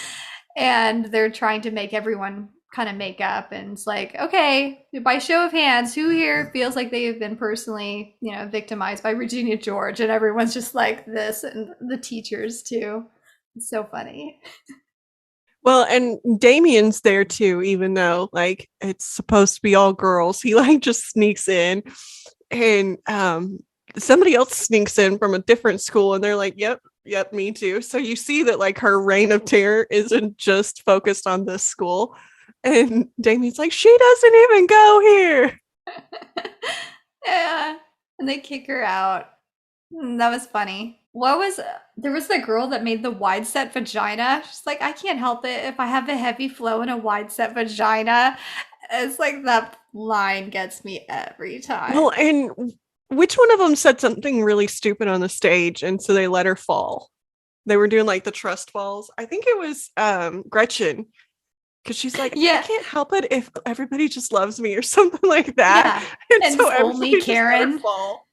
And they're trying to make everyone kind of make up, and it's like, okay, by show of hands, who here feels like they have been personally, victimized by Regina George? And everyone's just like this, and the teachers too. It's so funny. Well, and Damien's there too, even though like it's supposed to be all girls. He like just sneaks in and somebody else sneaks in from a different school and they're like, yep, yep, me too. So you see that like her reign of terror isn't just focused on this school. And Damien's like, she doesn't even go here. Yeah. And they kick her out. That was funny. There was the girl that made the wide set vagina. She's like, I can't help it if I have a heavy flow and a wide set vagina. It's like that line gets me every Well, time. and which one of them said something really stupid on the stage and so they let her fall? They were doing like the trust falls. I think it was Gretchen because she's like, I Yeah, can't help it if everybody just loves me or something like that. yeah. And And so it's only everybody just let her Karen. fall.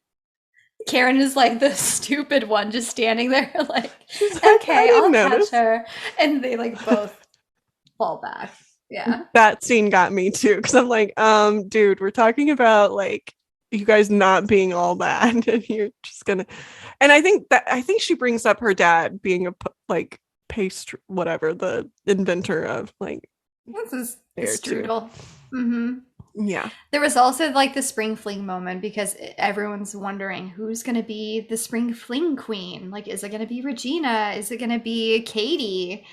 Karen is like the stupid one just standing there, like, She's like, I okay, didn't I'll catch notice. her. And they like both fall back. Yeah. That scene got me too because I'm like, dude, we're talking about like you guys not being all that, and you're just gonna. And I think she brings up her dad being a like paste whatever the inventor of like This is the there too. strudel. Mm-hmm. Yeah. There was also like the spring fling moment because everyone's wondering who's going to be the spring fling queen. Like, is it going to be Regina? Is it going to be Katie?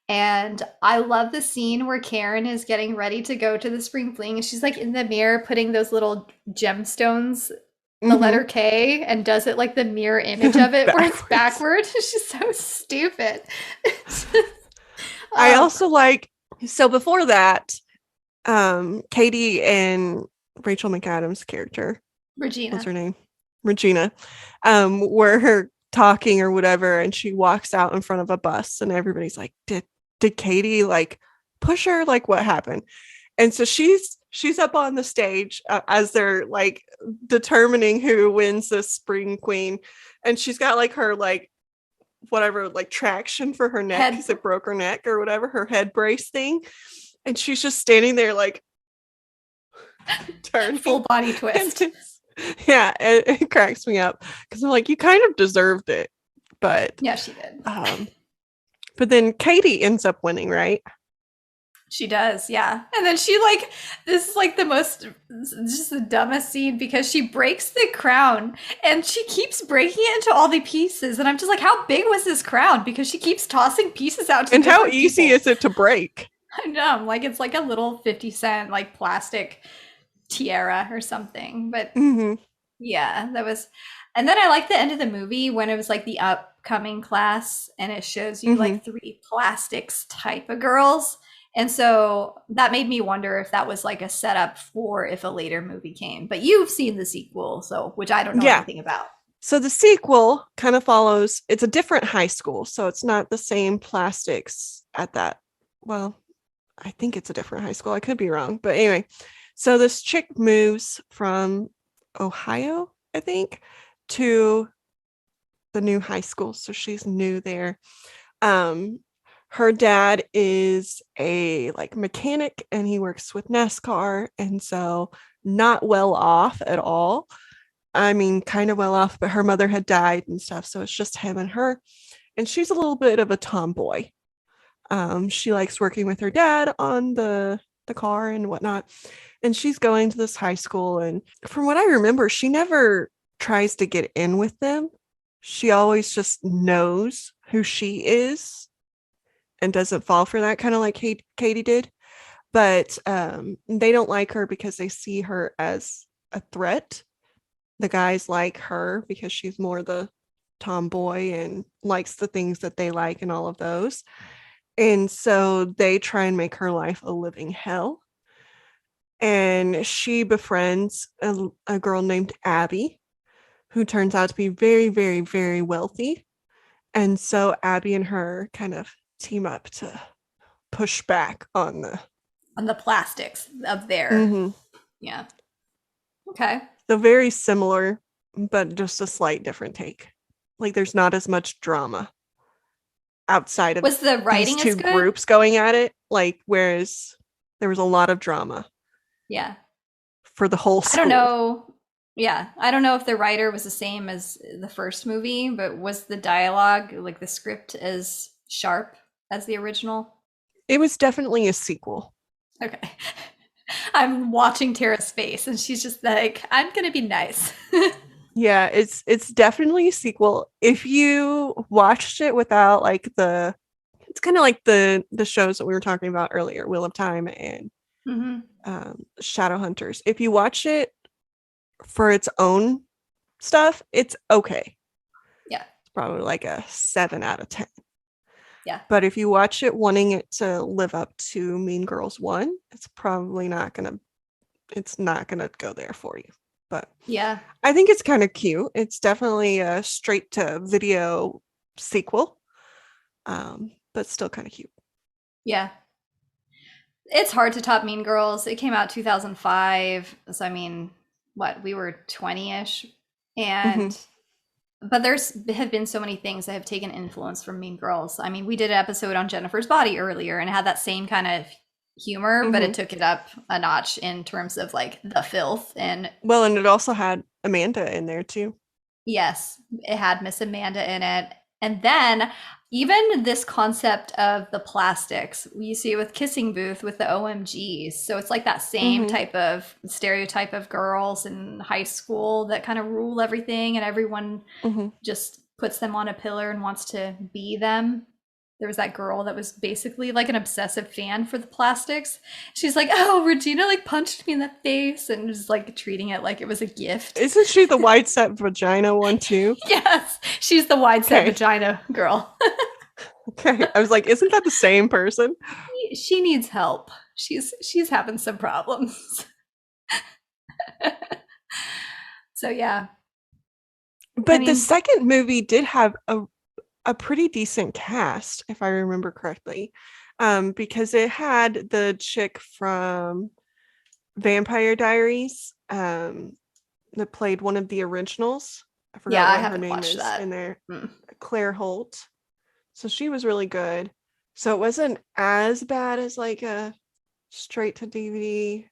And I love the scene where Karen is getting ready to go to the spring fling and she's like in the mirror putting those little gemstones, the Mm-hmm. letter K, and does it like the mirror image of it where it's Backwards. backward. She's so stupid. I Oh, also like so before that, Katie and Rachel McAdams' character, what's Regina. her name? Regina, were talking or whatever, and she walks out in front of a bus, and everybody's like, did Katie like push her? Like, what happened? And so she's up on the stage as they're like determining who wins this spring queen, and she's got like her like whatever like traction for her neck Head because it broke her neck or whatever, her head brace thing, and she's just standing there like full turning. body And twist. yeah, it cracks me up because I'm like, you kind of deserved it, but Yeah, she did. um, but then Katie ends up winning, right? She does, yeah. And then she like this is like the most just the dumbest scene because she breaks the crown and she keeps breaking it into all the pieces. And I'm just like, how big was this crown? Because she keeps tossing pieces out to And how different easy people. is it to break? I know, like it's like a little 50 cent like plastic tiara or something. But Mm-hmm. yeah, that was. And then I like the end of the movie when it was like the upcoming class and it shows you Mm-hmm. like three plastics type of girls. And so that made me wonder if that was like a setup for if a later movie came. But you've seen the sequel, so which I don't know Yeah. anything about. So the sequel kind of follows, it's a different high school. So it's not the same plastics at that. Well, I think it's a different high school. I could be wrong. But anyway, so this chick moves from Ohio, I think, to the new high school. So she's new there. Um, her dad is a like mechanic and he works with NASCAR. And so not well off at all. I mean, kind of well off, but her mother had died and stuff. So it's just him and her. And she's a little bit of a tomboy. She likes working with her dad on the car and whatnot. And she's going to this high school. And from what I remember, she never tries to get in with them. She always just knows who she is and doesn't fall for that, kind of like Katie did. But they don't like her because they see her as a threat. The guys like her because she's more the tomboy and likes the things that they like and all of those. And so they try and make her life a living hell. And she befriends a girl named Abby, who turns out to be very, very, very wealthy. And so Abby and her kind of team up to push back on the. On the plastics of their, Mhm. yeah. Okay. So very similar, but just a slight different take. Like there's not as much drama outside of Was the these writing as two good? groups going at it. Like whereas there was a lot of drama Yeah. for the whole I don't school. know. Yeah, I don't know if the writer was the same as the first movie, but was the dialogue, like the script, as sharp as the original? It was definitely a sequel. Okay. I'm watching Tara's face and she's just like, I'm gonna be nice. Yeah, it's definitely a sequel. If you watched it without like it's kind of like the shows that we were talking about earlier, Wheel of Time and Hmm. Shadowhunters. If you watch it for its own stuff, it's okay. Yeah. It's probably like a 7 out of 10. Yeah. But if you watch it wanting it to live up to Mean Girls 1, it's probably not gonna go there for you. But Yeah. I think it's kind of cute. It's definitely a straight to video sequel, but still kind of cute. Yeah. It's hard to top Mean Girls. It came out 2005. So I mean, what, we were 20-ish. Hmm. And but there's have been so many things that have taken influence from Mean Girls. I mean, we did an episode on Jennifer's Body earlier and it had that same kind of humor, but Hmm. it took it up a notch in terms of like the filth. And Well, and it also had Amanda in there too. yes, it had Miss Amanda in it. And then even this concept of the plastics, you see with Kissing Booth with the OMGs. So it's like that same Hmm. type of stereotype of girls in high school that kind of rule everything and everyone Hmm. just puts them on a pillar and wants to be them. There was that girl that was basically like an obsessive fan for the plastics. She's like, "Oh, Regina like punched me in the face," and was like treating it like it was a gift. Isn't she the wide set vagina one too? Yes, she's the wide set Okay. vagina girl. Okay. I was like, isn't that the same person? She needs help. She's having some problems. So yeah, I But the mean, second movie did have a pretty decent cast, if I remember correctly, because it had the chick from Vampire Diaries that played one of the originals. I yeah, forgot I what her haven't name watched is that. in there. Mm. Claire Holt. So she was really good. So it wasn't as bad as like a straight to DVD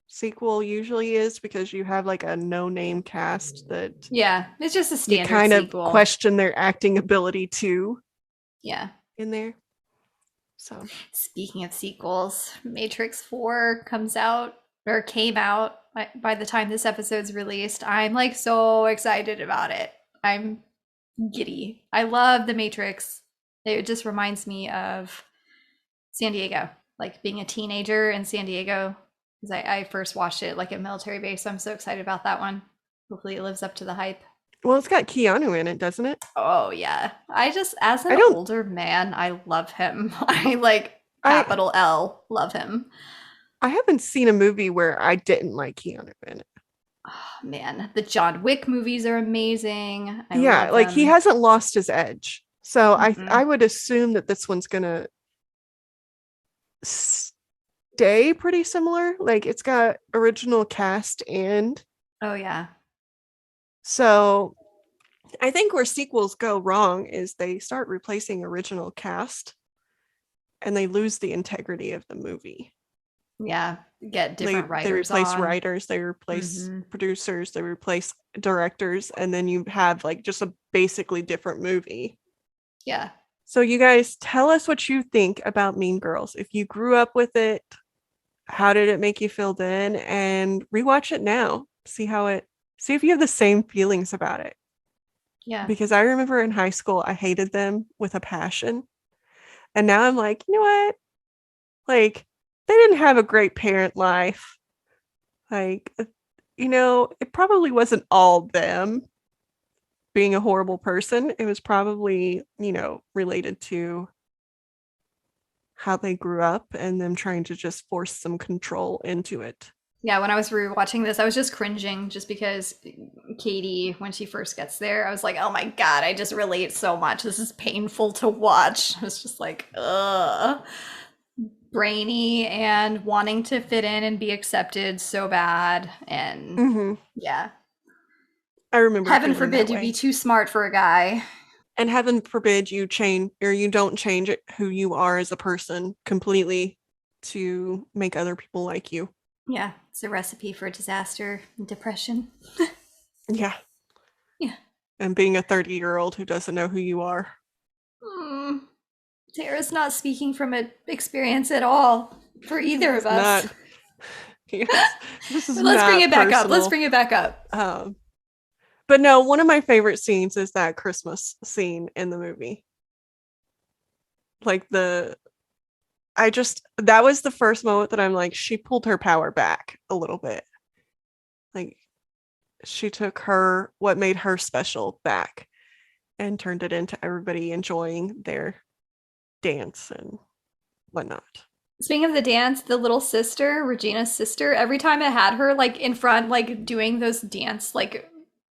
sequel usually is because you have like a no name cast that Yeah, it's just a you standard kind of sequel. question their acting ability too Yeah. in there. So Speaking of sequels, Matrix 4 comes out or came out by the time this episode's released. I'm like so excited about it. I'm giddy. I love the Matrix. It just reminds me of San Diego, like being a teenager in San Diego. Because I first watched it like at military base. So I'm so excited about that one. Hopefully it lives up to the hype. well, it's got Keanu in it, doesn't it? Oh yeah. I just as I an don't older man, I love him. I like I Capital L. Love him. I haven't seen a movie where I didn't like Keanu in it. Oh, man, the John Wick movies are amazing. I Yeah, love like he them. hasn't lost his edge. So I Mm-mm. would assume that this one's gonna stay pretty similar. Like it's got original cast and Oh yeah. so I think where sequels go wrong is they start replacing original cast and they lose the integrity of the movie. Yeah. Get different They writers replace on. writers, they replace Hmm. producers, they replace directors, and then you have like just a basically different movie. Yeah. So you guys tell us what you think about Mean Girls. If you grew up with it, how did it make you feel then? And rewatch it now. See if you have the same feelings about it. Yeah. Because I remember in high school I hated them with a passion. And now I'm like, you know what? Like they didn't have a great parent life. Like it probably wasn't all them being a horrible person. It was probably, related to how they grew up and them trying to just force some control into it. Yeah, when I was rewatching this, I was just cringing just because Katie, when she first gets there, I was like, oh my God, I just relate so much. This is painful to watch. I was just like, ugh. Brainy and wanting to fit in and be accepted so bad. And Mm-hmm. yeah, I remember heaven feeling that forbid you be way. too smart for a guy. And heaven forbid you change or you don't change who you are as a person completely to make other people like you. Yeah, it's a recipe for disaster and depression. Yeah. Yeah. And being a 30-year-old who doesn't know who you are. Hmm. Tara's not speaking from an experience at all for either of It's us. not, yes, this is But let's bring not it back up. Let's personal. bring it back up. Um, but no, one of my favorite scenes is that Christmas scene in the movie. Like that was the first moment that I'm like, she pulled her power back a little bit. Like she took what made her special back and turned it into everybody enjoying their dance and whatnot. Speaking of the dance, the little sister, Regina's sister, every time it had her like in front, like doing those dance, like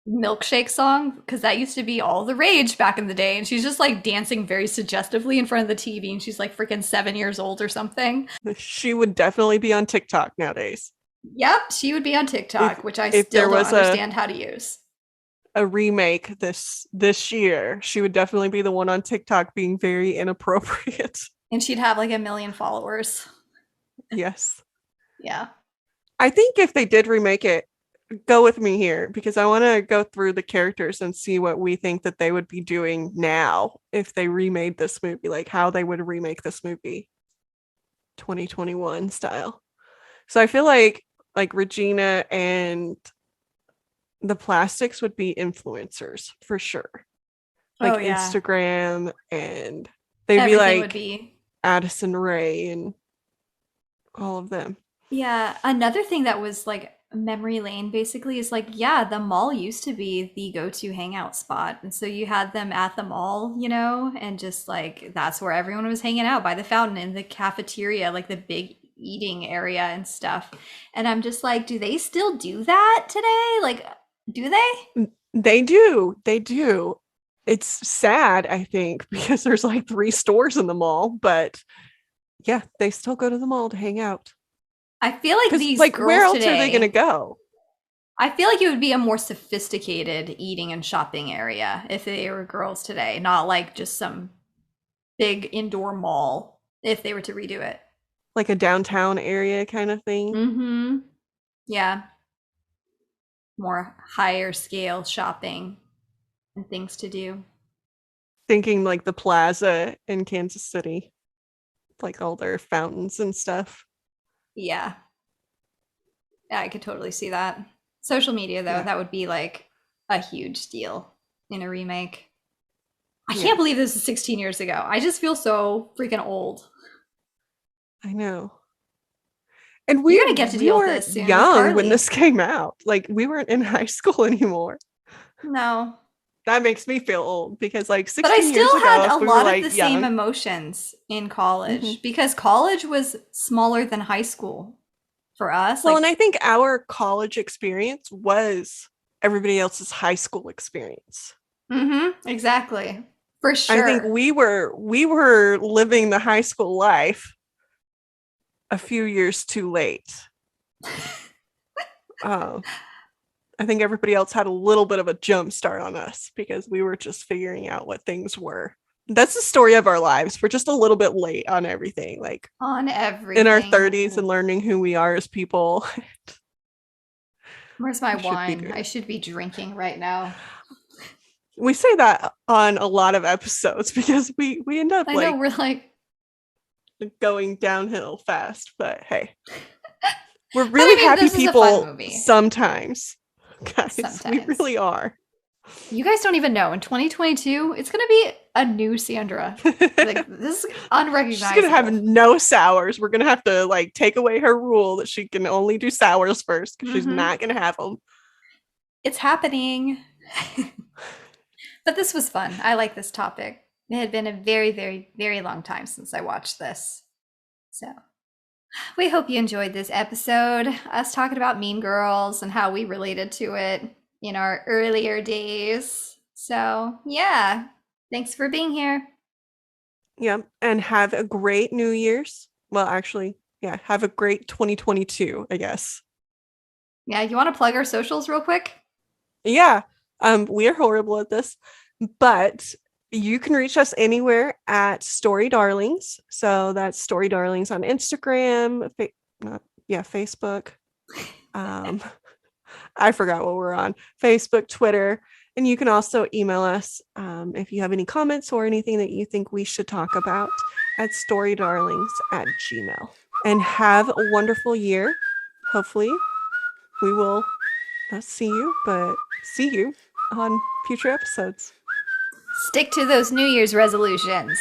milkshake song, because that used to be all the rage back in the day. And she's just like dancing very suggestively in front of the TV. And she's like freaking 7 years old or something. She would definitely be on TikTok nowadays. Yep, she would be on If TikTok, which I if there still don't was a understand how to use. a remake this year, she would definitely be the one on TikTok being very inappropriate. And she'd have like 1 million followers. Yes. Yeah. I think if they did remake it, go with me here because I want to go through the characters and see what we think that they would be doing now if they remade this movie, like how they would remake this movie 2021 style. So I feel like Regina and the Plastics would be influencers for sure. Oh, Like yeah. Instagram and they'd be Everything would like be. Addison Rae and all of them. Yeah, another thing that was like memory lane basically is like, yeah, the mall used to be the go-to hangout spot. And so you had them at the mall, and just like that's where everyone was hanging out by the fountain in the cafeteria, like the big eating area and stuff. And I'm just like, do they still do that today? Like, do they? They do. They do. It's sad, I think, because there's like 3 stores in the mall, but yeah, they still go to the mall to hang out. I feel like Because these like where girls else are they gonna today, go? I feel like it would be a more sophisticated eating and shopping area if they were girls today, not like just some big indoor mall if they were to redo it. Like a downtown area kind of thing. Mm-hmm. Yeah. More higher scale shopping and things to do. Thinking like the plaza in Kansas City, like all their fountains and stuff. Yeah. Yeah, I could totally see that. Social media though, Yeah. that would be like a huge deal in a remake. I Yeah. can't believe this is 16 years ago. I just feel so freaking old. I know. And You're gonna get to we deal with weren't this soon with young when Carly. this came out. Like we weren't in high school anymore. No. that makes me feel old because like But I 16 years still ago, had a if we were lot of like the same young. emotions in college Mhm. because college was smaller than high school for us. Well, Like, and I think our college experience was everybody else's high school experience. exactly. For I think sure. we were living the high school life a few years too late. Um, I think everybody else had a little bit of a jump start on us because we were just figuring out what things were. That's the story of our lives. We're just a little bit late on everything, like On in our everything. 30s and learning who we are as people. Where's my We should be wine? doing I it. should be drinking right now. We say that on a lot of episodes because we end up I know like we're like, going downhill fast, but hey, we're but I really mean, happy this is a fun people movie. sometimes. Guys, we Sometimes. really are. You guys don't even know. In 2022, it's going to be a new Sandra. Like, this is She's gonna have unrecognizable. no sours. We're gonna have to like take away her rule that she can only do sours first because she's hmm not gonna have them. It's happening. But this was fun. I like this topic. It had been a very, very, very long time since I watched this. So we hope you enjoyed this episode, us talking about Mean Girls and how we related to it in our earlier days. So, yeah, thanks for being here. Yep. And have a great New Year's. Well, actually, yeah, have a great 2022, I guess. Yeah, you want to plug our socials real quick? Yeah. We are horrible at this, but you can reach us anywhere at Story Darlings. So that's Story Darlings on Instagram, Facebook. Um, I forgot what we're on. Facebook, Twitter, and you can also email us if you have any comments or anything that you think we should talk about at storydarlings@gmail. And have a wonderful year. Hopefully, we will not see you, but see you on future episodes, Stick to those New Year's resolutions.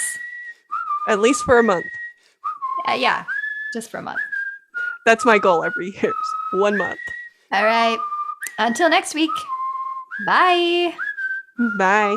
at least for a month. Yeah, just for a month. That's my goal every year. 1 month. All right. Until next week. Bye. Bye.